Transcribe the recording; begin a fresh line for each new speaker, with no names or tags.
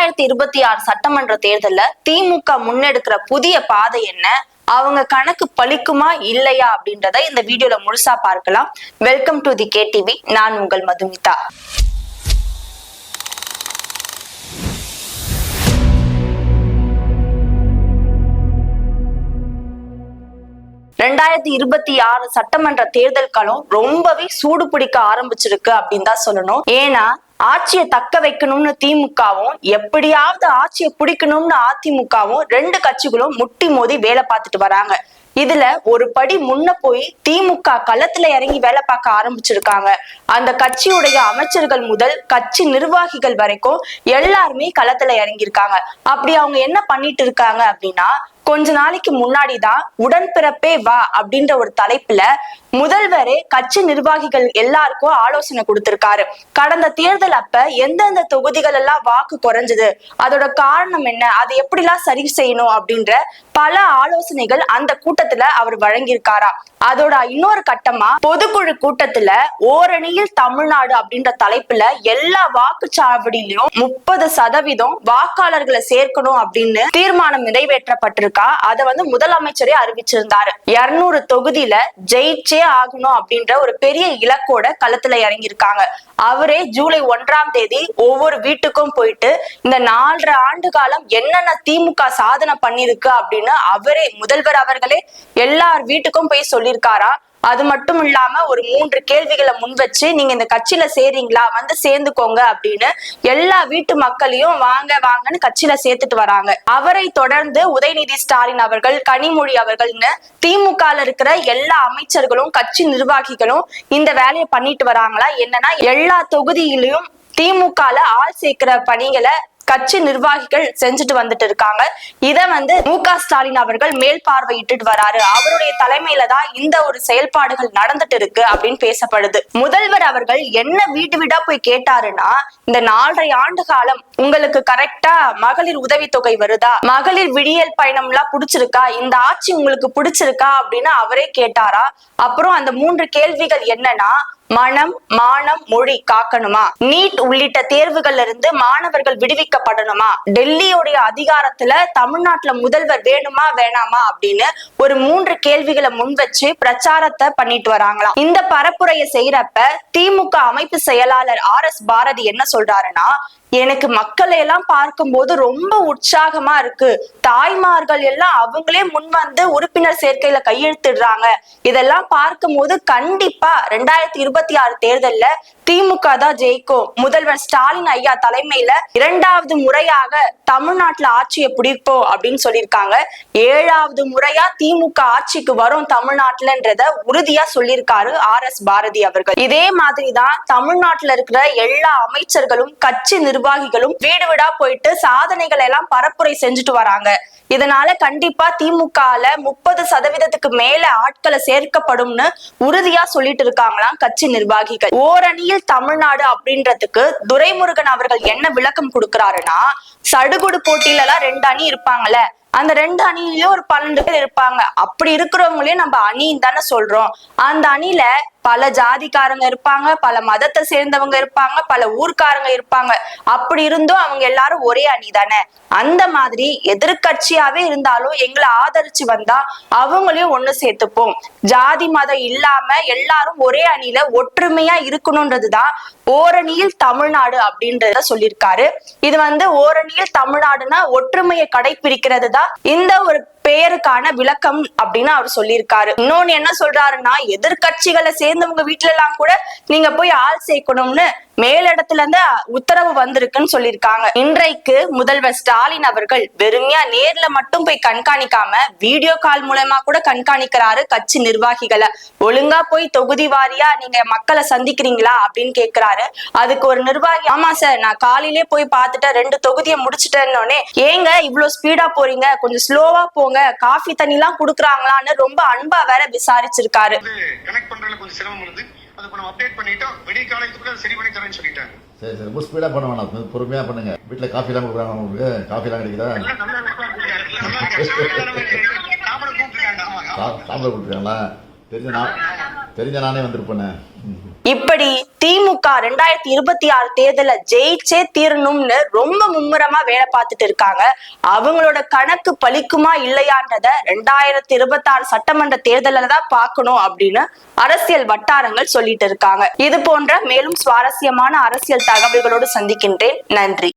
2026 சட்டமன்ற தேர்தல்ல திமுக முன்னெடுக்கிற புதிய பாதை என்ன, அவங்க கணக்கு பலிக்குமா இல்லையா அப்படின்றத இந்த வீடியோல முழுசா பார்க்கலாம். Welcome to the KTV. நான் உங்கள் மதுமிதா. (2026) சட்டமன்ற தேர்தல் களம் ரொம்பவே சூடு பிடிக்க ஆரம்பிச்சிருக்கு அப்படின்னு தான் சொல்லணும். ஏன்னா ஆட்சியை தக்க வைக்கணும்னு திமுகவும், எப்படியாவது ஆட்சியை பிடிக்கணும்னு அதிமுகவும், ரெண்டு கட்சிகளும் முட்டி மோதி வேலை பார்த்துட்டு வராங்க. இதுல ஒரு படி முன்ன போய் திமுக களத்துல இறங்கி வேலை பார்க்க ஆரம்பிச்சிருக்காங்க. அந்த கட்சியுடைய அமைச்சர்கள் முதல் கட்சி நிர்வாகிகள் வரைக்கும் எல்லாருமே களத்துல இறங்கியிருக்காங்க. அப்படி அவங்க என்ன பண்ணிட்டு இருக்காங்க அப்படின்னா, கொஞ்ச நாளைக்கு முன்னாடிதான் உடன்பிறப்பே வா அப்படின்ற ஒரு தலைப்புல முதல்வரே கட்சி நிர்வாகிகள் எல்லாருக்கும் ஆலோசனை கொடுத்திருக்காரு. கடந்த தேர்தல் அப்ப எந்தெந்த தொகுதிகள் எல்லாம் வாக்கு குறைஞ்சது, அதோட காரணம் என்ன, அதை எப்படிலாம் சரி செய்யணும் அப்படின்ற பல ஆலோசனைகள் அந்த கூட்டத்துல அவர் வழங்கியிருக்காரா. அதோட இன்னொரு கட்டமா பொதுக்குழு கூட்டத்துல ஓரணியில் தமிழ்நாடு அப்படின்ற தலைப்புல எல்லா வாக்குச்சாவடியிலும் 30% வாக்காளர்களை சேர்க்கணும் அப்படின்னு தீர்மானம் நிறைவேற்றப்பட்டிருக்கா. அதை முதலமைச்சரே அறிவிச்சிருந்தாரு. 200 தொகுதியில ஜெயிச்சே ஆகணும் அப்படின்ற ஒரு பெரிய இலக்கோட களத்துல இறங்கியிருக்காங்க. அவரே ஜூலை 1ஆம் தேதி ஒவ்வொரு வீட்டுக்கும் போயிட்டு இந்த 4.5 ஆண்டு காலம் என்னென்ன திமுக சாதனை பண்ணிருக்கு அப்படின்னு அவரே முதல்வர் அவர்களே எல்லார் வீட்டுக்கும் போய் சொல்லியிருக்காரா. அது மட்டும் இல்லாம ஒரு 3 கேள்விகளை முன் வச்சு, நீங்க இந்த கட்சியில சேர்றீங்களா, சேர்ந்துக்கோங்க அப்படின்னு எல்லா வீட்டு மக்களையும் வாங்க வாங்கன்னு கட்சியில சேர்த்துட்டு வராங்க. அவரை தொடர்ந்து உதயநிதி ஸ்டாலின் அவர்கள், கனிமொழி அவர்கள்னு திமுக இருக்கிற எல்லா அமைச்சர்களும் கட்சி நிர்வாகிகளும் இந்த வேலையை பண்ணிட்டு வராங்களா. என்னன்னா எல்லா தொகுதியிலையும் திமுக ஆள் சேர்க்கிற பணிகளை கட்சி நிர்வாகிகள் செஞ்சுட்டு வந்துட்டு இருக்காங்க. இத மு.க. ஸ்டாலின் அவர்கள் மேல் பார்வையிட்டு வராரு. அவருடைய தலைமையில தான் இந்த ஒரு செயல்பாடுகள் நடந்துட்டு இருக்கு அப்படின்னு பேசப்படுது. முதல்வர் அவர்கள் என்ன வீட்டு வீடா போய் கேட்டாருன்னா, இந்த 4.5 ஆண்டு காலம் உங்களுக்கு கரெக்டா மகளிர் உதவித்தொகை வருதா, மகளிர் விடியல் பயணம் எல்லாம் பிடிச்சிருக்கா, இந்த ஆட்சி உங்களுக்கு பிடிச்சிருக்கா அப்படின்னு அவரே கேட்டாரா. அப்புறம் அந்த 3 கேள்விகள் என்னன்னா, மனம், மானம், மொழி காக்கணுமா, நீட் உள்ளிட்ட தேர்வுகள்ல இருந்து மாணவர்கள் விடுவிக்கப்படணுமா, டெல்லியோடைய அதிகாரத்துல தமிழ்நாட்டுல முதல்வர் வேணுமா வேணாமா அப்படின்னு ஒரு 3 கேள்விகளை முன் வச்சு பிரச்சாரத்தை பண்ணிட்டு வராங்களாம். இந்த பரப்புரையை செய்யறப்ப திமுக அமைப்பு செயலாளர் RS பாரதி என்ன சொல்றாருன்னா, எனக்கு மக்களை எல்லாம் பார்க்கும்போது ரொம்ப உற்சாகமா இருக்கு. தாய்மார்கள் எல்லாம் அவங்களே முன் உறுப்பினர் சேர்க்கையில கையெழுத்திடுறாங்க. இதெல்லாம் பார்க்கும் போது கண்டிப்பா 2026 தேர்தல்ல திமுக தான் ஜெயிக்கும். முதல்வர் ஸ்டாலின் ஐயா தலைமையில 2வது முறையாக தமிழ்நாட்டுல ஆட்சியை பிடிப்போம் அப்படின்னு சொல்லியிருக்காங்க. 7வது முறையா திமுக ஆட்சிக்கு வரும் தமிழ்நாட்டுலன்றத உறுதியா சொல்லியிருக்காரு RS பாரதி அவர்கள். இதே மாதிரிதான் தமிழ்நாட்டுல இருக்கிற எல்லா அமைச்சர்களும் கட்சி நிர்வாகிகளும் வீடு வீடா போயிட்டு சாதனைகளை எல்லாம் பரப்புரை செஞ்சுட்டு வராங்க. இதனால கண்டிப்பா திமுகல 30% மேல ஆட்களை சேர்க்கப்படும்னு உறுதியா சொல்லிட்டு இருக்காங்களாம் கட்சி நிர்வாகிகள். ஓரணியில் தமிழ்நாடு அப்படின்றதுக்கு துரைமுருகன் அவர்கள் என்ன விளக்கம் கொடுக்கிறாருன்னா, சடுகுடு போட்டியில எல்லாம் 2 அணி இருப்பாங்கல்ல, அந்த 2 அணியிலயும் ஒரு 12 பேர் இருப்பாங்க. அப்படி இருக்கிறவங்களையும் நம்ம அணின்னு தானே சொல்றோம். அந்த அணியில பல ஜாதிக்காரங்க இருப்பாங்க, பல மதத்தை சேர்ந்தவங்க இருப்பாங்க, பல ஊர்க்காரங்க இருப்பாங்க. அப்படி இருந்தும் அவங்க எல்லாரும் ஒரே அணி தானே. அந்த மாதிரி எதிர்கட்சியாவே இருந்தாலும் எங்களை ஆதரிச்சு வந்தா அவங்களையும் ஒண்ணு சேர்த்துப்போம். ஜாதி மதம் இல்லாம எல்லாரும் ஒரே அணியில ஒற்றுமையா இருக்கணும்ன்றதுதான் ஓரணியில் தமிழ்நாடு அப்படின்றத சொல்லியிருக்காரு. இது ஓரணியில் தமிழ்நாடுனா ஒற்றுமையை கடைபிடிக்கிறது தான் இந்த ஒரு பெயருக்கான விளக்கம் அப்படின்னு அவர் சொல்லியிருக்காரு. இன்னொன்னு என்ன சொல்றாருன்னா, எதிர்கட்சிகளை சேர்ந்தவங்க வீட்டுல எல்லாம் கூட நீங்க போய் ஆள் சேர்க்கணும்னு மேலிடத்துல இருந்து உத்தரவு வந்திருக்குன்னு சொல்லியிருக்காங்க. இன்றைக்கு முதல்வர் ஸ்டாலின் அவர்கள் வெறுமையா நேர்ல மட்டும் போய் கண்காணிக்காம வீடியோ கால் மூலமா கூட கண்காணிக்கிறாரு கட்சி நிர்வாகிகளை. ஒழுங்கா போய் தொகுதி வாரியா நீங்க மக்களை சந்திக்கிறீங்களா அப்படின்னு கேக்குறாரு. அதுக்கு ஒரு நிர்வாகி, ஆமா சார், நான் காலையிலே போய் பார்த்துட்டேன், 2 தொகுதியை முடிச்சுட்டேன்னொன்னே, ஏங்க இவ்வளவு ஸ்பீடா போறீங்க, கொஞ்சம் ஸ்லோவா போங்க, காஃபி தண்ணி எல்லாம் குடுக்குறாங்களான்னு ரொம்ப அன்பா வேற விசாரிச்சிருக்காரு.
சரி ரொம்ப ஸ்பீடா பண்ண வேணாம், பொறுமையா பண்ணுங்க. வீட்டுல காஃபி எல்லாம் கொடுக்குறாங்க, உங்களுக்கு காஃபி எல்லாம் கிடைக்குதா? சாப்பிட கூப்பிட்டுருக்காங்களா? தெரிஞ்ச நானே வந்திருப்பேன்.
இப்படி திமுக 2026 தேர்தல ஜெயிச்சே தீரணும்னு ரொம்ப மும்முரமா வேலை பார்த்துட்டு இருக்காங்க. அவங்களோட கணக்கு பலிக்குமா இல்லையான்றத 2026 சட்டமன்ற தேர்தல தான் பார்க்கணும் அப்படின்னு அரசியல் வட்டாரங்கள் சொல்லிட்டு இருக்காங்க. இது போன்ற மேலும் சுவாரஸ்யமான அரசியல் தகவல்களோடு சந்திக்கின்றேன். நன்றி.